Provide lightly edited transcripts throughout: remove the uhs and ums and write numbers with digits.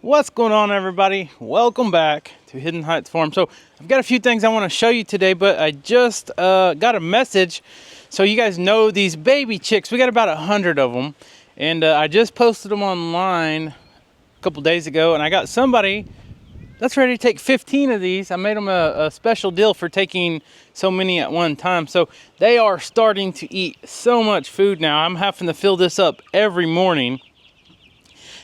What's going on, everybody? Welcome back to Hidden Heights Farm. So I've got a few things I want to show you today, but I just got a message so you guys know these baby chicks. We got about 100 of them, and I just posted them online a couple days ago, and I got somebody that's ready to take 15 of these. I made them a special deal for taking so many at one time. So they are starting to eat so much food now. I'm having to fill this up every morning.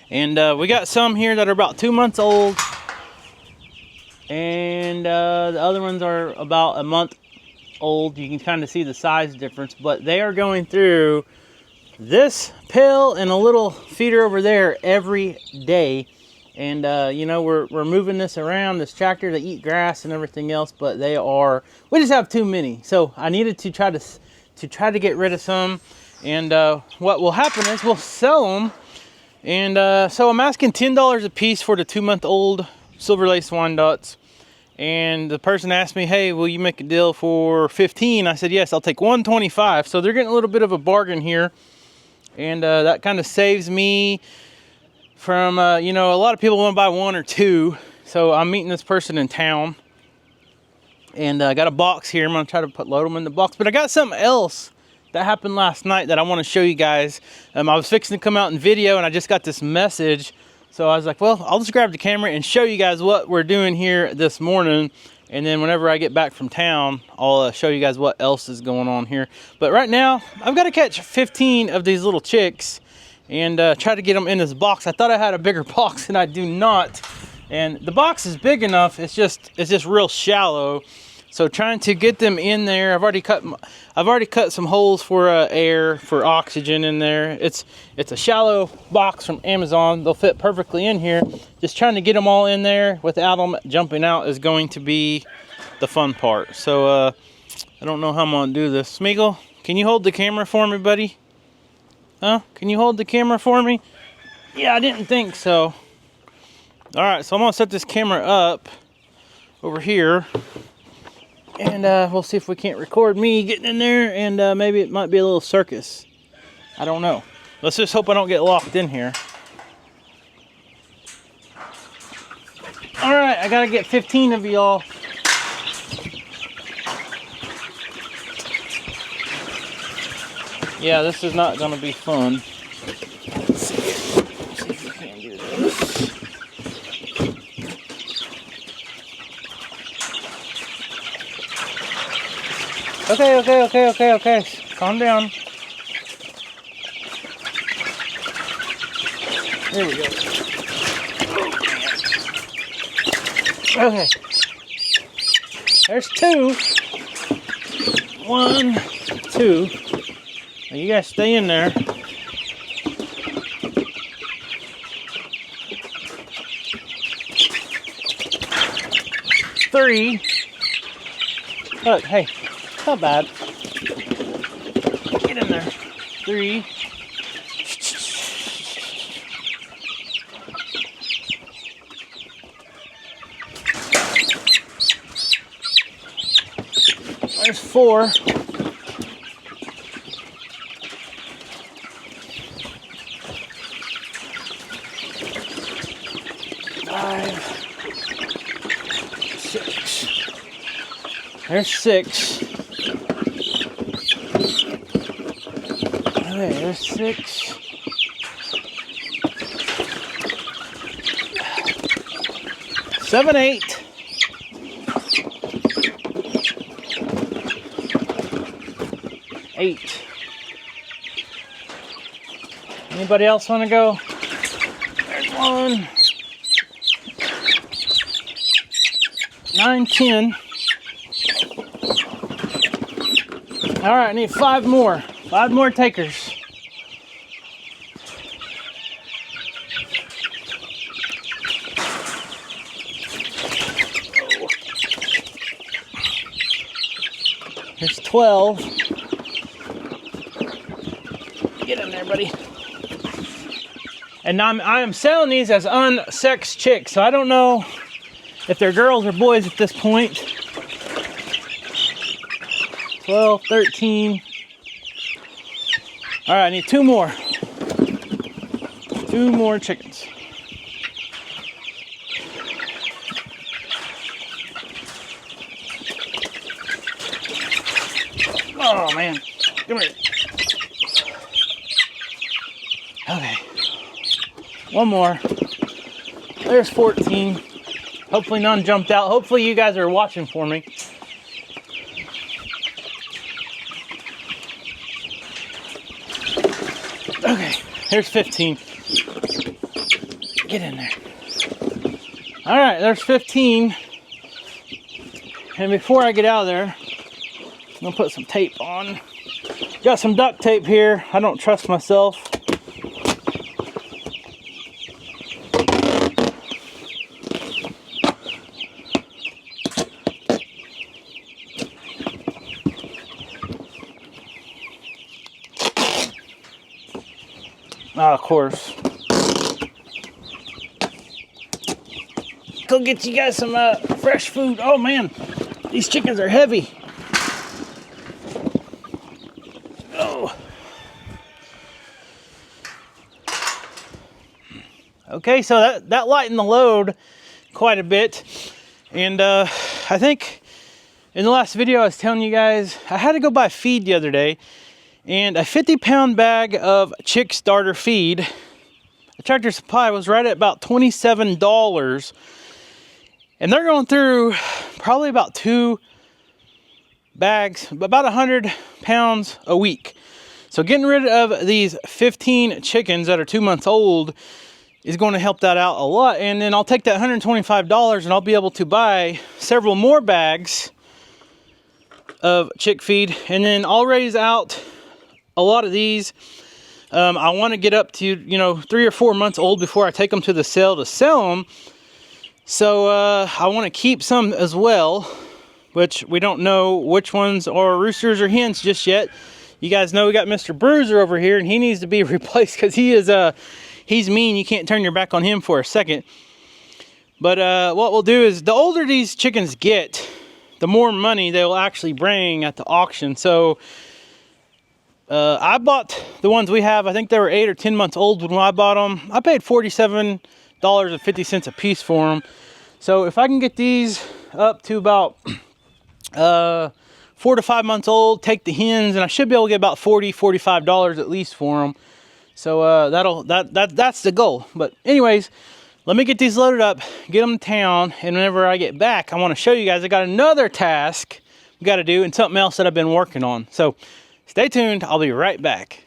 And we got some here that are about 2 months old, and the other ones are about a month old. You can kind of see the size difference, but they are going through this pail and a little feeder over there every day. And you know, we're moving this around, this tractor, to eat grass and everything else, but we just have too many. So I needed to try to get rid of some, and what will happen is we'll sell them. And so I'm asking $10 a piece for the 2-month-old Silver Lace Wyandottes. And the person asked me, hey, will you make a deal for 15? I said, yes, I'll take 125. So they're getting a little bit of a bargain here. And that kind of saves me from, you know, a lot of people want to buy one or two. So I'm meeting this person in town. And I got a box here. I'm going to try to load them in the box. But I got something else that happened last night that I want to show you guys. I was fixing to come out in video, and I just got this message. So I was like, well, I'll just grab the camera and show you guys what we're doing here this morning. And then whenever I get back from town, I'll show you guys what else is going on here. But right now, I've got to catch 15 of these little chicks and try to get them in this box. I thought I had a bigger box, and I do not. And the box is big enough. It's just real shallow. So trying to get them in there, I've already cut some holes for air, for oxygen in there. It's a shallow box from Amazon. They'll fit perfectly in here. Just trying to get them all in there without them jumping out is going to be the fun part. So I don't know how I'm gonna do this. Smeagol, can you hold the camera for me, buddy? Huh? Can you hold the camera for me? Yeah, I didn't think so. All right, so I'm gonna set this camera up over here. And we'll see if we can't record me getting in there, and maybe it might be a little circus. I don't know. Let's just hope I don't get locked in here. All right, I gotta get 15 of y'all. Yeah, this is not gonna be fun. Let's see if we can do this. Okay. Calm down. There we go. Okay. There's 2. 1, 2. Now you guys stay in there. Three. Look, hey. Not bad. Get in there. 3. There's 4. 5. 6. There's 6. Okay, there's 6. 7, 8. 8. Anybody else want to go? There's 1. 9, 10. All right, I need 5 more. 5 more takers. There's 12. Get in there, buddy. And I am selling these as unsexed chicks, so I don't know if they're girls or boys at this point. 12, 13. All right, I need 2 more. 2 more chickens. Oh man, come here. Okay, one more. There's 14. Hopefully none jumped out. Hopefully you guys are watching for me. Okay, here's 15. Get in there. All right, there's 15. And before I get out of there, I'm gonna put some tape on. Got some duct tape here. I don't trust myself. Of course. Go get you guys some fresh food. Oh man, these chickens are heavy. Oh. Okay, so that lightened the load quite a bit. And I think in the last video I was telling you guys, I had to go buy feed the other day. And a 50-pound bag of chick starter feed at Tractor Supply was right at about $27. And they're going through probably about 2 bags, about 100 pounds a week. So getting rid of these 15 chickens that are 2 months old is going to help that out a lot. And then I'll take that $125 and I'll be able to buy several more bags of chick feed. And then I'll raise out a lot of these. I want to get up to 3 or 4 months old before I take them to the sale to sell them. So I want to keep some as well, which we don't know which ones are roosters or hens just yet. You guys know we got Mr. Bruiser over here, and he needs to be replaced because he's mean. You can't turn your back on him for a second. But what we'll do is, the older these chickens get, the more money they will actually bring at the auction. So I bought the ones we have. I think they were 8 or 10 months old when I bought them. I paid $47.50 a piece for them. So if I can get these up to about 4 to 5 months old, take the hens, and I should be able to get about $45 at least for them. So that's the goal. But anyways, let me get these loaded up, get them to town, and whenever I get back, I want to show you guys I got another task we got to do and something else that I've been working on. So stay tuned, I'll be right back.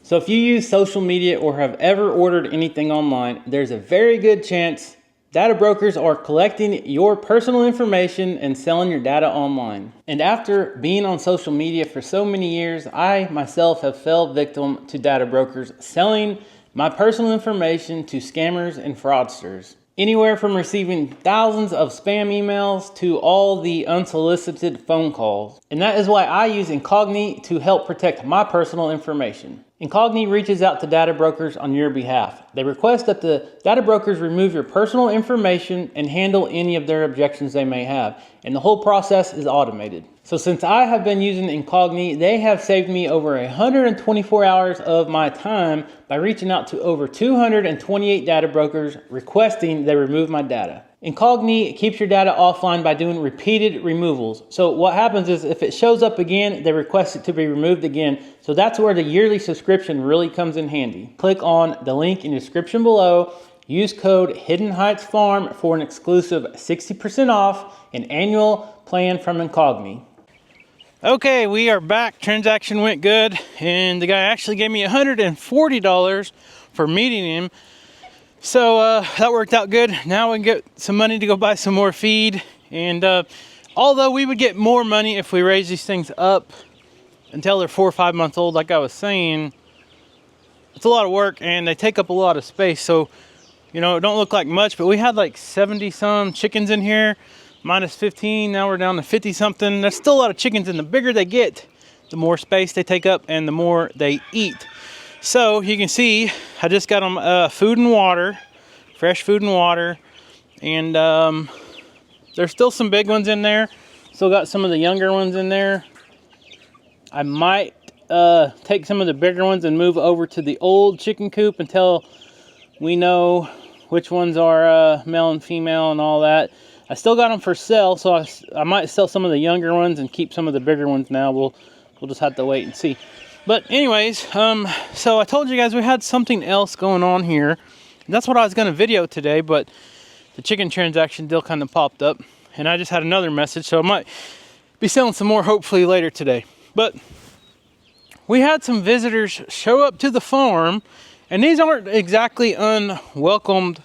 So if you use social media or have ever ordered anything online, there's a very good chance data brokers are collecting your personal information and selling your data online. And after being on social media for so many years, I myself have fell victim to data brokers selling my personal information to scammers and fraudsters. Anywhere from receiving thousands of spam emails to all the unsolicited phone calls. And that is why I use Incogni to help protect my personal information. Incogni reaches out to data brokers on your behalf. They request that the data brokers remove your personal information and handle any of their objections they may have. And the whole process is automated. So since I have been using Incogni, they have saved me over 124 hours of my time by reaching out to over 228 data brokers requesting they remove my data. Incogni keeps your data offline by doing repeated removals. So what happens is if it shows up again, they request it to be removed again. So that's where the yearly subscription really comes in handy. Click on the link in the description below. Use code Hidden Heights Farm for an exclusive 60% off an annual plan from Incogni. Okay, we are back. Transaction went good, and the guy actually gave me $140 for meeting him. So that worked out good. Now we can get some money to go buy some more feed. And although we would get more money if we raise these things up until they're 4 or 5 months old, like I was saying, it's a lot of work and they take up a lot of space. So, it don't look like much, but we had like 70 some chickens in here, minus 15. Now we're down to 50 something. There's still a lot of chickens, and the bigger they get, the more space they take up and the more they eat. So you can see I just got them food and water, fresh food and water, and there's still some big ones in there. Still got some of the younger ones in there. I might take some of the bigger ones and move over to the old chicken coop until we know which ones are male and female and all that. I still got them for sale, so I might sell some of the younger ones and keep some of the bigger ones now. We'll we'll just have to wait and see. But anyways, so I told you guys we had something else going on here. And that's what I was going to video today, but the chicken transaction deal kind of popped up. And I just had another message, so I might be selling some more hopefully later today. But we had some visitors show up to the farm, and these aren't exactly unwelcomed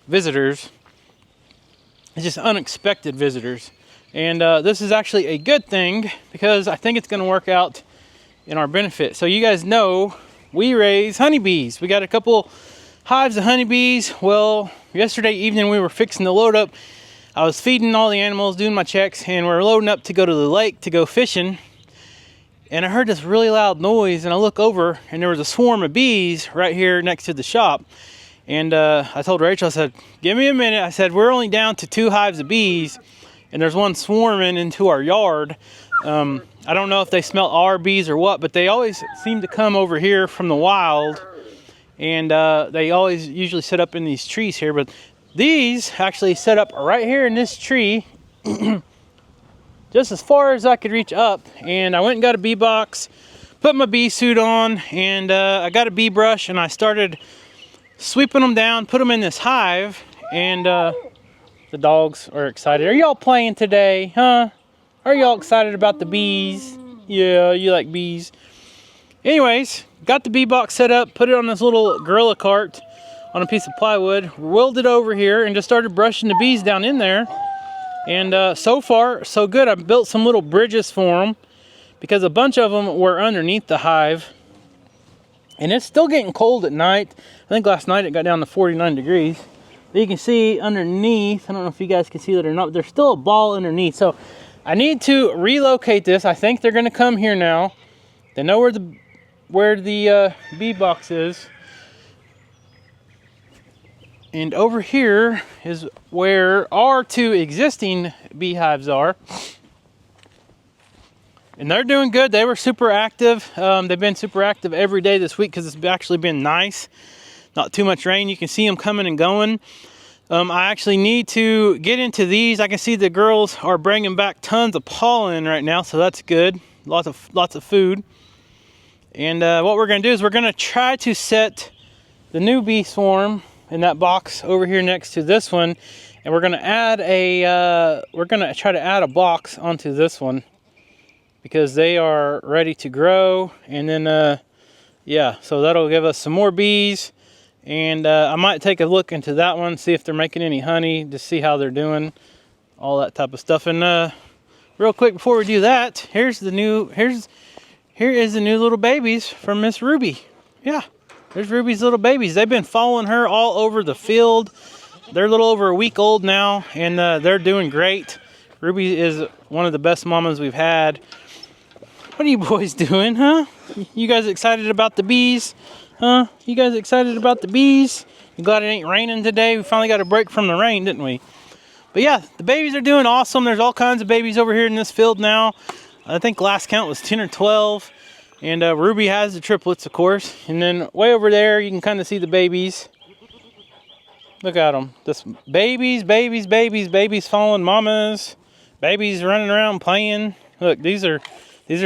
visitors. It's just unexpected visitors. And this is actually a good thing because I think it's going to work out in our benefit. So you guys know we raise honeybees. We got a couple hives of honeybees. Well, yesterday evening we were fixing to load up. I was feeding all the animals, doing my checks, and we're loading up to go to the lake to go fishing. And I heard this really loud noise, and I look over, and there was a swarm of bees right here next to the shop. And I told Rachel, I said, give me a minute. I said, we're only down to 2 hives of bees, and there's one swarming into our yard. I don't know if they smell our bees or what, but they always seem to come over here from the wild, and they always usually set up in these trees here. But these actually set up right here in this tree, just as far as I could reach up. And I went and got a bee box, put my bee suit on, and I got a bee brush, and I started sweeping them down, put them in this hive. And the dogs are excited. Are y'all playing today, huh? Are y'all excited about the bees? Yeah, you like bees. Anyways, got the bee box set up, put it on this little gorilla cart on a piece of plywood, wheeled it over here, and just started brushing the bees down in there. And so far, so good. I built some little bridges for them because a bunch of them were underneath the hive. And it's still getting cold at night. I think last night it got down to 49 degrees. You can see underneath, I don't know if you guys can see that or not, but there's still a ball underneath. So I need to relocate this. I think they're going to come here now. They know where the bee box is. And over here is where our 2 existing beehives are. And they're doing good. They were super active. They've been super active every day this week because it's actually been nice. Not too much rain. You can see them coming and going. I actually need to get into these. I can see the girls are bringing back tons of pollen right now, so that's good. Lots of food. And what we're going to do is we're going to try to set the new bee swarm in that box over here next to this one, and we're going to add try to add a box onto this one because they are ready to grow. And then yeah, so that'll give us some more bees. And I might take a look into that one, see if they're making any honey, to see how they're doing, all that type of stuff. And real quick before we do that, here is the new little babies from Miss Ruby. Yeah, there's Ruby's little babies. They've been following her all over the field. They're a little over a week old now, and they're doing great. Ruby is one of the best mamas we've had. What are you boys doing, huh? You guys excited about the bees? Huh? You guys excited about the bees? You glad it ain't raining today? We finally got a break from the rain, didn't we? But yeah, the babies are doing awesome. There's all kinds of babies over here in this field now. I think last count was 10 or 12. And Ruby has the triplets, of course. And then way over there, you can kind of see the babies. Look at them. Just babies following mamas. Babies running around playing. Look, these are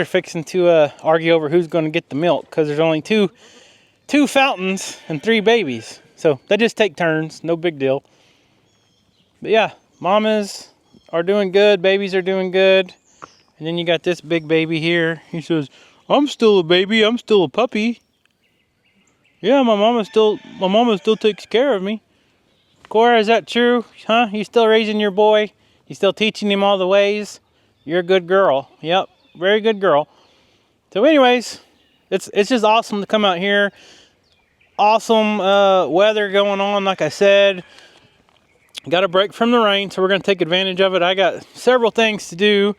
fixing to argue over who's going to get the milk because there's only two fountains and 3 babies. So they just take turns, no big deal. But yeah, mamas are doing good, babies are doing good. And then you got this big baby here. He says, I'm still a baby, I'm still a puppy. Yeah, my mama still takes care of me. Cora, is that true? Huh? You still raising your boy? You still teaching him all the ways? You're a good girl. Yep, very good girl. So anyways, it's just awesome to come out here. Awesome weather going on, like I said. Got a break from the rain, so we're going to take advantage of it. I got several things to do.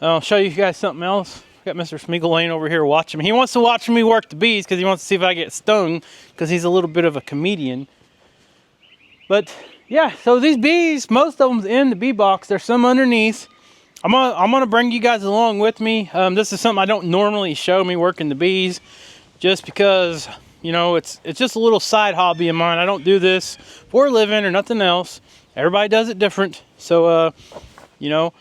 I'll show you guys something else. Got Mr. Smeagol Lane over here watching me. He wants to watch me work the bees because he wants to see if I get stung because he's a little bit of a comedian. But yeah, so these bees, most of them's in the bee box. There's some underneath. I'm gonna bring you guys along with me. This is something I don't normally show, me working the bees, just because, you know, it's just a little side hobby of mine. I don't do this for a living or nothing else. Everybody does it different. So, you know,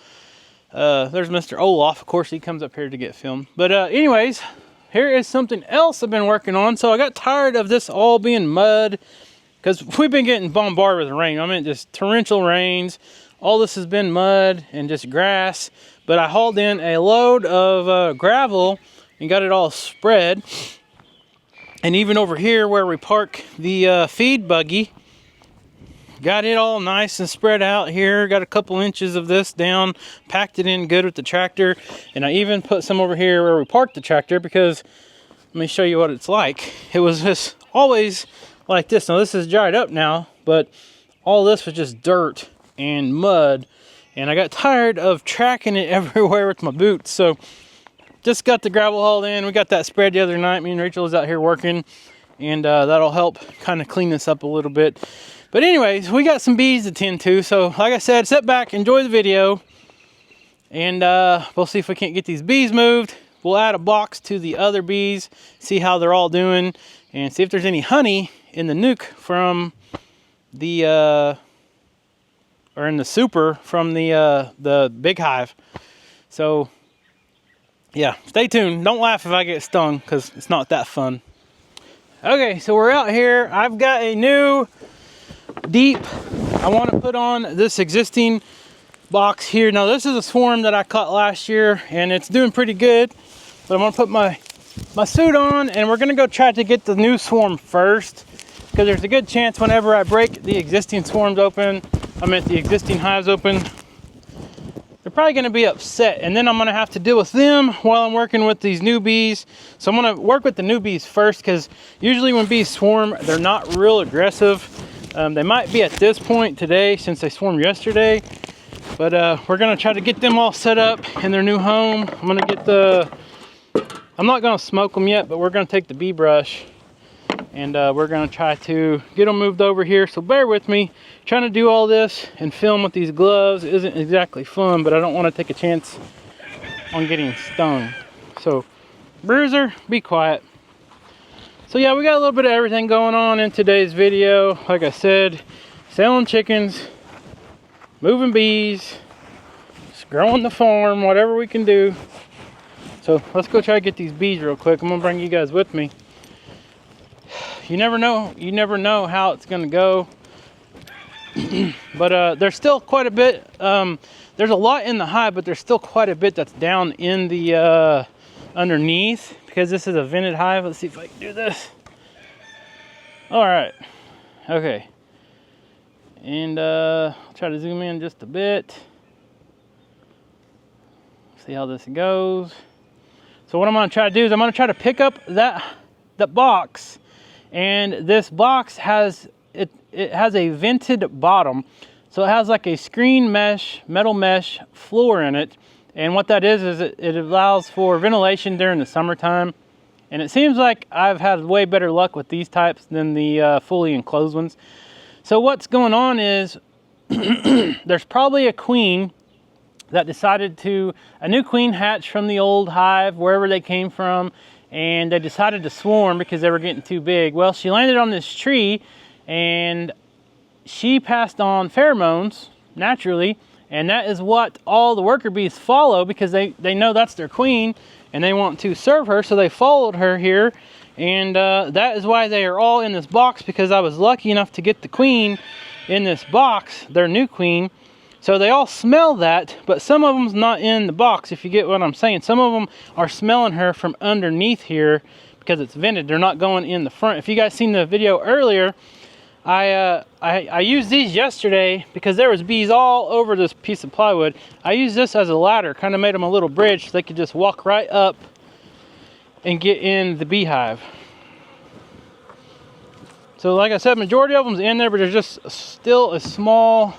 There's Mr. Olaf. Of course, he comes up here to get filmed. But anyways, here is something else I've been working on. So I got tired of this all being mud, because we've been getting bombarded with rain. I mean, just torrential rains. All this has been mud and just grass. But I hauled in a load of gravel and got it all spread. And even over here where we park the feed buggy, got it all nice and spread out here. Got a couple inches of this down, packed it in good with the tractor. And I even put some over here where we parked the tractor, because let me show you what it's like. It was just always like this. Now this is dried up now, but all this was just dirt and mud. And I got tired of tracking it everywhere with my boots. So just got the gravel hauled in. We got that spread the other night. Me and Rachel was out here working, and that'll help kind of clean this up a little bit. But anyways, we got some bees to tend to. So like I said, sit back, enjoy the video, and we'll see if we can't get these bees moved. We'll add a box to the other bees, see how they're all doing, and see if there's any honey in the nuke from the or in the super from the big hive. So yeah, stay tuned. Don't laugh if I get stung, because it's not that fun. Okay, so we're out here. I've got a new deep I want to put on this existing box here. Now this is a swarm that I caught last year, and it's doing pretty good. But I'm gonna put my suit on, and we're gonna go try to get the new swarm first, because there's a good chance whenever I break the existing swarms open, the existing hives open, they're probably going to be upset, and then I'm going to have to deal with them while I'm working with these new bees. So I'm going to work with the new bees first, because usually when bees swarm, they're not real aggressive. They might be at this point today, since they swarmed yesterday, but we're going to try to get them all set up in their new home. I'm going to get I'm not going to smoke them yet, but we're going to take the bee brush, and we're going to try to get them moved over here. So bear with me. Trying to do all this and film with these gloves isn't exactly fun, but I don't want to take a chance on getting stung. So Bruiser, be quiet. So yeah, we got a little bit of everything going on in today's video. Like I said, selling chickens, moving bees, just growing the farm, whatever we can do. So let's go try to get these bees real quick. I'm gonna bring you guys with me. You never know how it's gonna go. But there's still quite a bit. There's a lot in the hive, but there's still quite a bit that's down in the underneath, because this is a vented hive. Let's see if I can do this. All right, okay, and I'll try to zoom in just a bit. See how this goes. So what I'm going to try to do is I'm going to try to pick up that box, and this box has it has a vented bottom, so it has like a screen mesh, metal mesh floor in it. And what that is it allows for ventilation during the summertime. And it seems like I've had way better luck with these types than the fully enclosed ones. So what's going on is there's probably a queen that decided a new queen hatched from the old hive, wherever they came from, and they decided to swarm because they were getting too big. Well, she landed on this tree, and she passed on pheromones naturally, and that is what all the worker bees follow, because they know that's their queen and they want to serve her, so they followed her here. And that is why they are all in this box, because I was lucky enough to get the queen in this box, their new queen. So they all smell that, but some of them's not in the box, if you get what I'm saying. Some of them are smelling her from underneath here because it's vented. They're not going in the front. If you guys seen the video earlier, I used these yesterday because there was bees all over this piece of plywood. I used this as a ladder, kind of made them a little bridge so they could just walk right up and get in the beehive. So like I said, majority of them's in there, but there's just still a small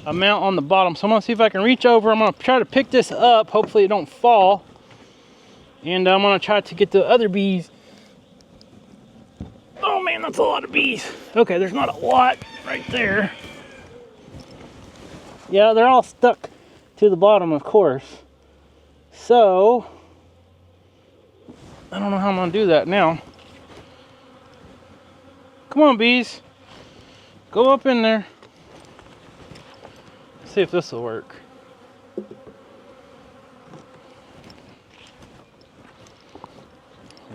amount on the bottom. So I'm gonna see if I can reach over. I'm gonna try to pick this up. Hopefully it don't fall. And I'm gonna try to get the other bees. Oh man, that's a lot of bees. Okay, there's not a lot right there. Yeah, they're all stuck to the bottom, of course. So I don't know how I'm gonna do that now. Come on, bees. Go up in there. See if this will work.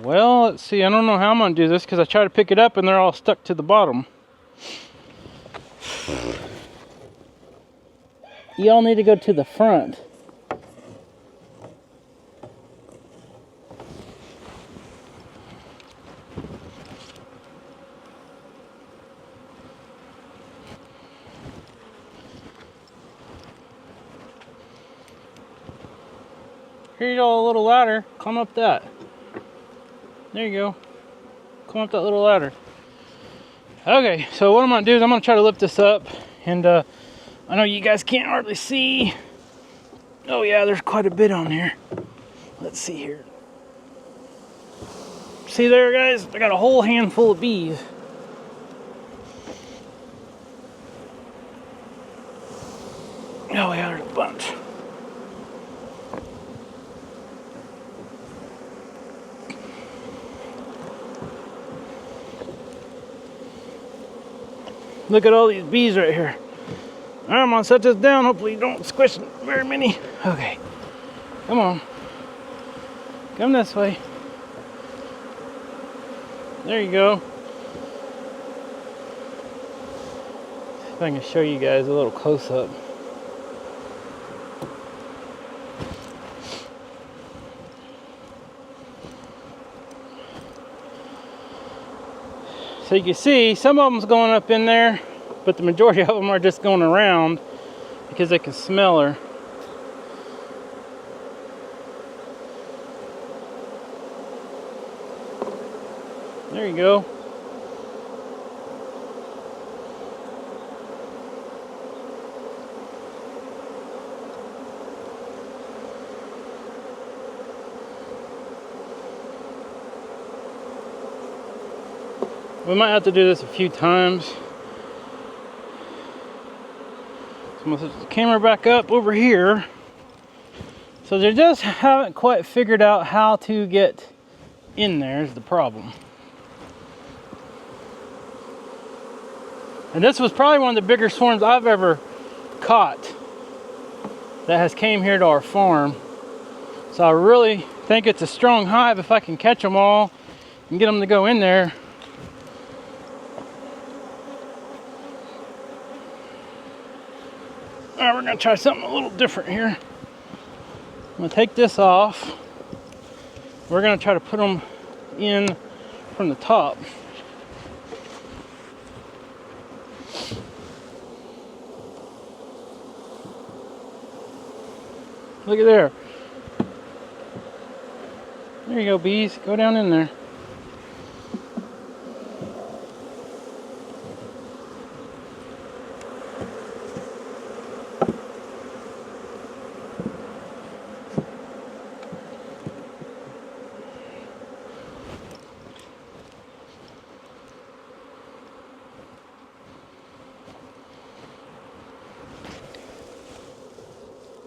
Well, let's see. I don't know how I'm going to do this because I try to pick it up and they're all stuck to the bottom. Y'all need to go to the front. Here you go, a little ladder. Climb up that. There you go. Climb up that little ladder. Okay, so what I'm going to do is I'm going to try to lift this up. And I know you guys can't hardly see. Oh yeah, there's quite a bit on here. Let's see here. See there, guys? I got a whole handful of bees. Oh yeah, there's a bunch. Look at all these bees right here. I'm gonna set this down. Hopefully you don't squish very many. Okay, come on. Come this way. There you go. If I can show you guys a little close up. So you can see some of them's going up in there, but the majority of them are just going around because they can smell her. There you go. We might have to do this a few times. So I'm gonna set the camera back up over here. So they just haven't quite figured out how to get in there is the problem. And this was probably one of the bigger swarms I've ever caught that has came here to our farm. So I really think it's a strong hive if I can catch them all and get them to go in there. All right, we're gonna try something a little different here. I'm gonna take this off. We're gonna try to put them in from the top. Look at there. There you go, bees. Go down in there.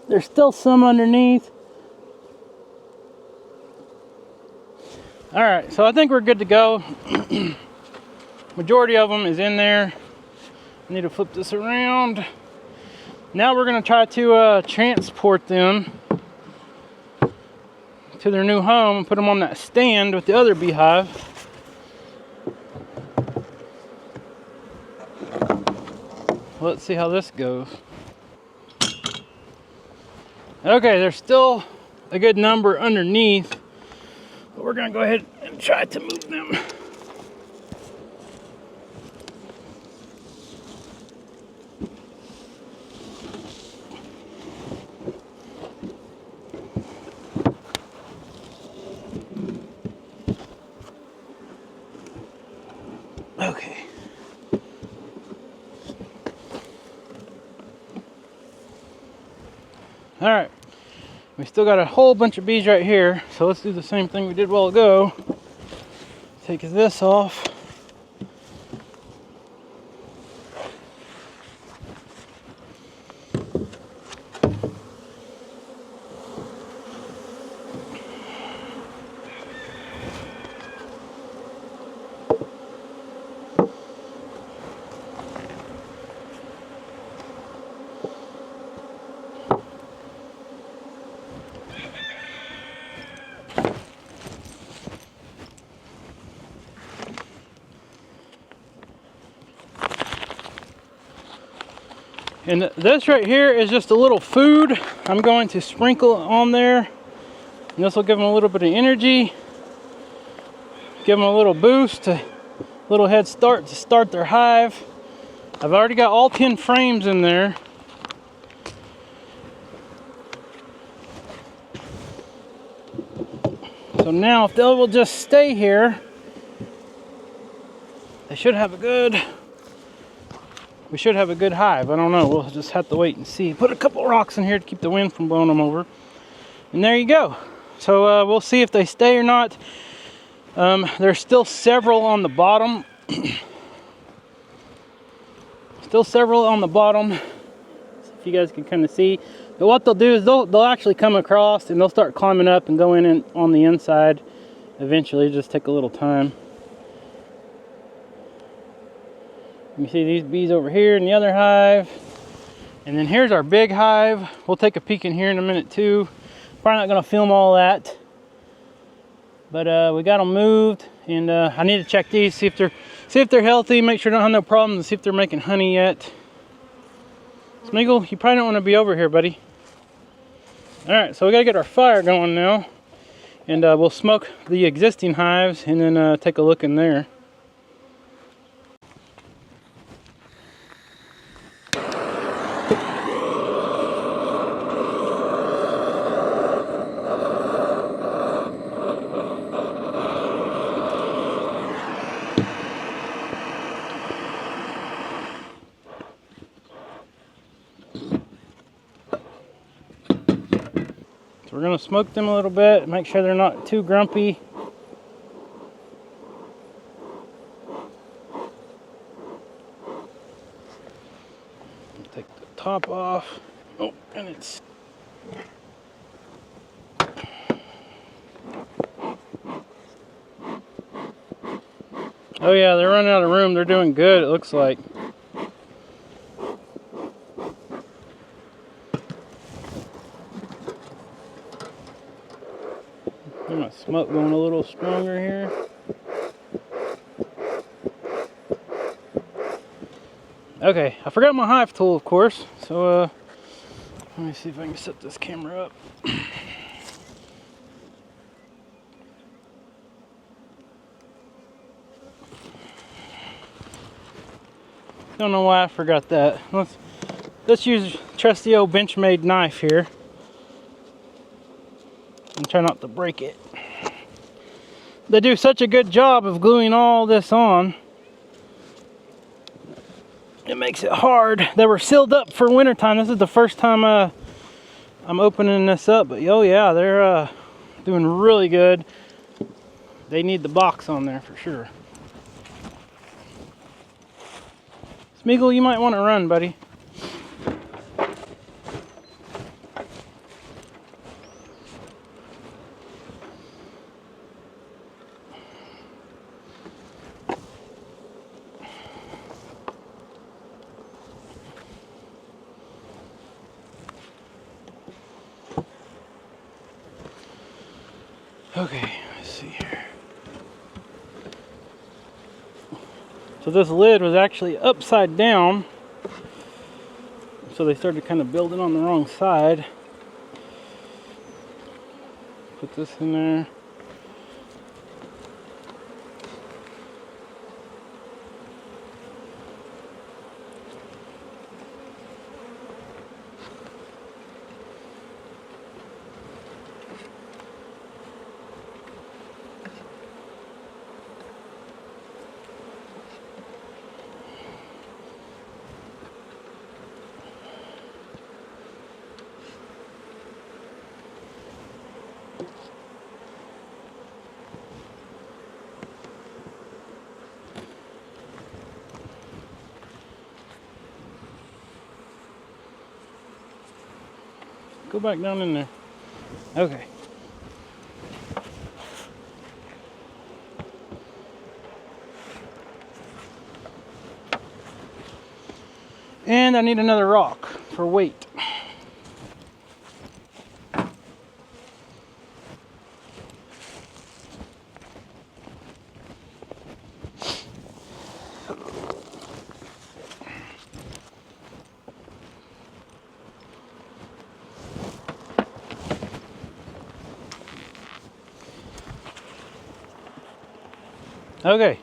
There's still some underneath. All right, so I think we're good to go. Majority of them is in there. I need to flip this around. Now we're gonna try to transport them to their new home and put them on that stand with the other beehive. Let's see how this goes. Okay, there's still a good number underneath, but we're gonna go ahead and try to move them. Okay. All right, we still got a whole bunch of bees right here, so let's do the same thing we did a while ago. Take this off. And this right here is just a little food I'm going to sprinkle on there. And this will give them a little bit of energy. Give them a little boost, a little head start to start their hive. I've already got all 10 frames in there. So now if they will just stay here, they should have a good, we should have a good hive. I don't know, we'll just have to wait and see. Put a couple rocks in here to keep the wind from blowing them over. And there you go. So we'll see if they stay or not. There's still several on the bottom. Still several on the bottom. If you guys can kind of see. But what they'll do is they'll actually come across and they'll start climbing up and go in on the inside. Eventually, just take a little time. You see these bees over here in the other hive. And then here's our big hive. We'll take a peek in here in a minute too. Probably not going to film all that. But we got them moved, and I need to check these, see if they're healthy, make sure they don't have no problems, and see if they're making honey yet. Smeagol, you probably don't want to be over here, buddy. All right, so we got to get our fire going now, and we'll smoke the existing hives, and then take a look in there. So we're going to smoke them a little bit, make sure they're not too grumpy. Take the top off. Oh, and it's... Oh yeah, they're running out of room. They're doing good, it looks like. My smoke going a little stronger here. Okay, I forgot my hive tool, of course. So let me see if I can set this camera up. Don't know why I forgot that. Let's use trusty old Benchmade knife here. And try not to break it. They do such a good job of gluing all this on. It makes it hard. They were sealed up for wintertime. This is the first time I'm opening this up. But oh yeah, they're doing really good. They need the box on there for sure. Smeagol, you might want to run, buddy. Okay, let's see here. So this lid was actually upside down. So they started kind of building on the wrong side. Put this in there. Go back down in there. Okay. And I need another rock for weight. Okay,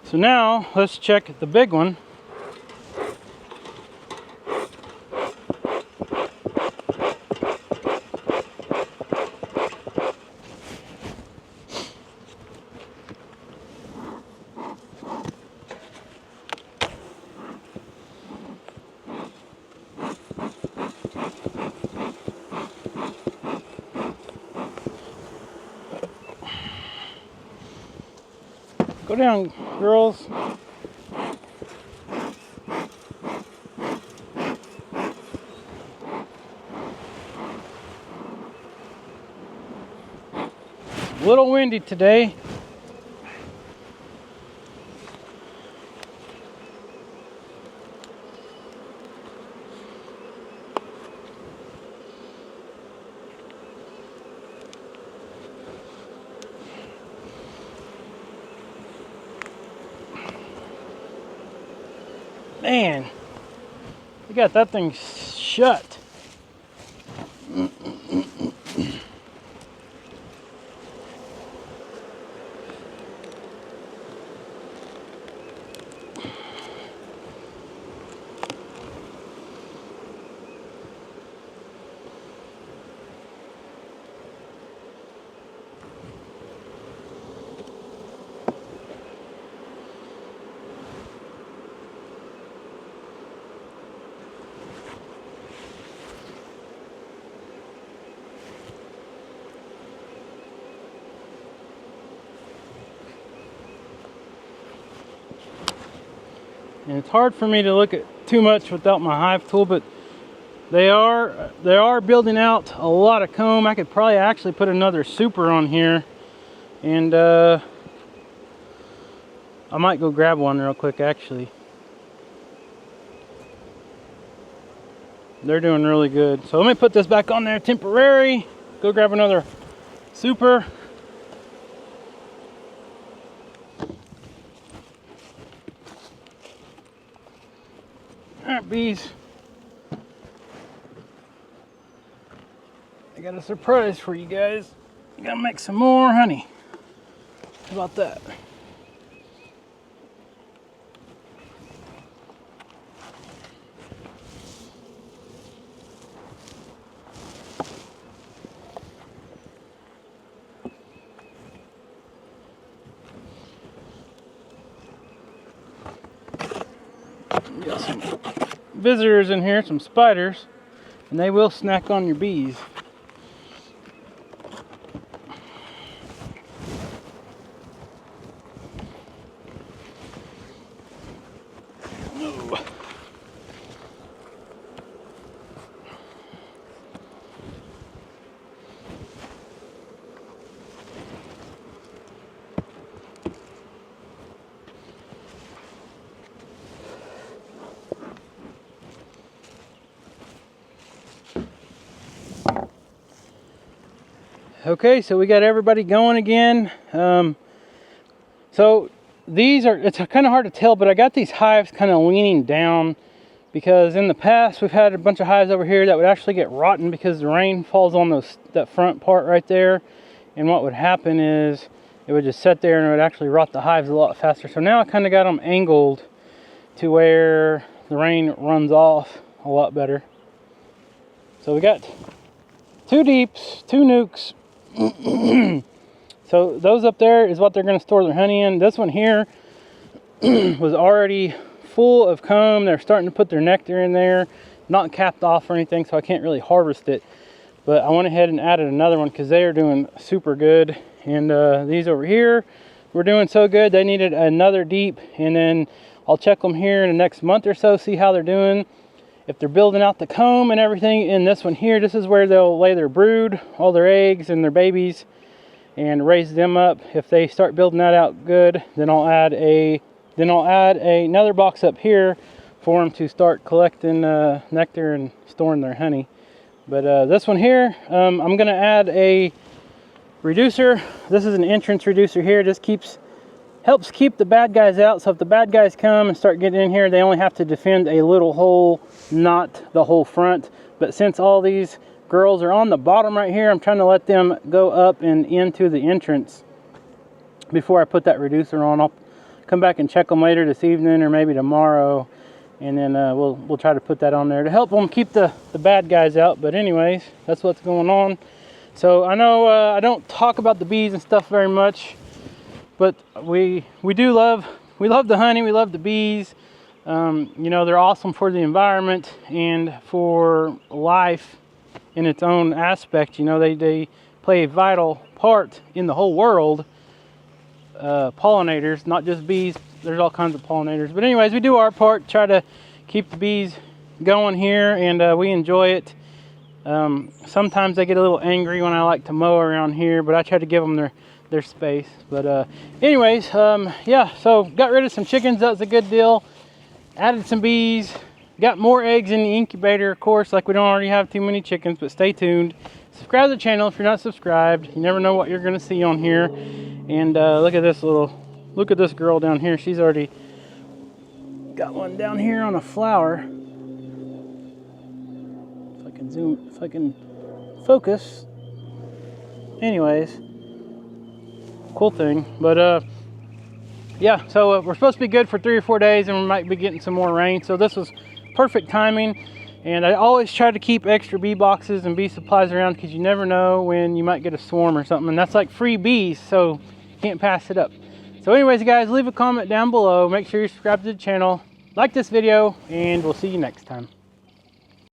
so now let's check the big one. Go down, girls. A little windy today. Man, we got that thing shut. And it's hard for me to look at too much without my hive tool, but they are building out a lot of comb. I could probably actually put another super on here, and I might go grab one real quick actually. They're doing really good. So let me put this back on there temporary. Go grab another super. Alright, bees. I got a surprise for you guys. I gotta make some more honey. How about that? Got some visitors in here, some spiders, and they will snack on your bees. Okay, so we got everybody going again. So these are, it's kind of hard to tell, but I got these hives kind of leaning down because in the past we've had a bunch of hives over here that would actually get rotten because the rain falls on that front part right there. And what would happen is it would just sit there and it would actually rot the hives a lot faster. So now I kind of got them angled to where the rain runs off a lot better. So we got 2 deeps, 2 nukes. So those up there is what they're going to store their honey in. This one here was already full of comb. They're starting to put their nectar in there, not capped off or anything, so I can't really harvest it. But I went ahead and added another one because they are doing super good. And these over here were doing so good, they needed another deep. And then I'll check them here in the next month or so, see how they're doing. If they're building out the comb and everything in this one here, this is where they'll lay their brood, all their eggs and their babies, and raise them up. If they start building that out good, then I'll add another box up here for them to start collecting nectar and storing their honey. But this one here, I'm gonna add a reducer. This is an entrance reducer here. This helps keep the bad guys out. So if the bad guys come and start getting in here, they only have to defend a little hole, not the whole front. But since all these girls are on the bottom right here, I'm trying to let them go up and into the entrance before I put that reducer on. come back and check them later this evening or maybe tomorrow, and then we'll try to put that on there to help them keep the bad guys out. But anyways, that's what's going on. So I know I don't talk about the bees and stuff very much, but we love the honey, we love the bees. You know, they're awesome for the environment and for life in its own aspect. You know, they play a vital part in the whole world. Pollinators, not just bees, there's all kinds of pollinators. But anyways, we do our part, try to keep the bees going here, and we enjoy it. Sometimes they get a little angry when I like to mow around here, but I try to give them their space. But anyways, yeah, so got rid of some chickens. That was a good deal. Added some bees, got more eggs in the incubator, of course, like we don't already have too many chickens. But stay tuned, subscribe to the channel if you're not subscribed. You never know what you're gonna see on here. And look at this girl down here. She's already got one down here on a flower. If I can zoom, if I can focus. Anyways, cool thing. But yeah, so we're supposed to be good for 3 or 4 days, and we might be getting some more rain. So this was perfect timing. And I always try to keep extra bee boxes and bee supplies around, because you never know when you might get a swarm or something. And that's like free bees, so you can't pass it up. So anyways, guys, leave a comment down below. Make sure you subscribe to the channel, like this video, and we'll see you next time.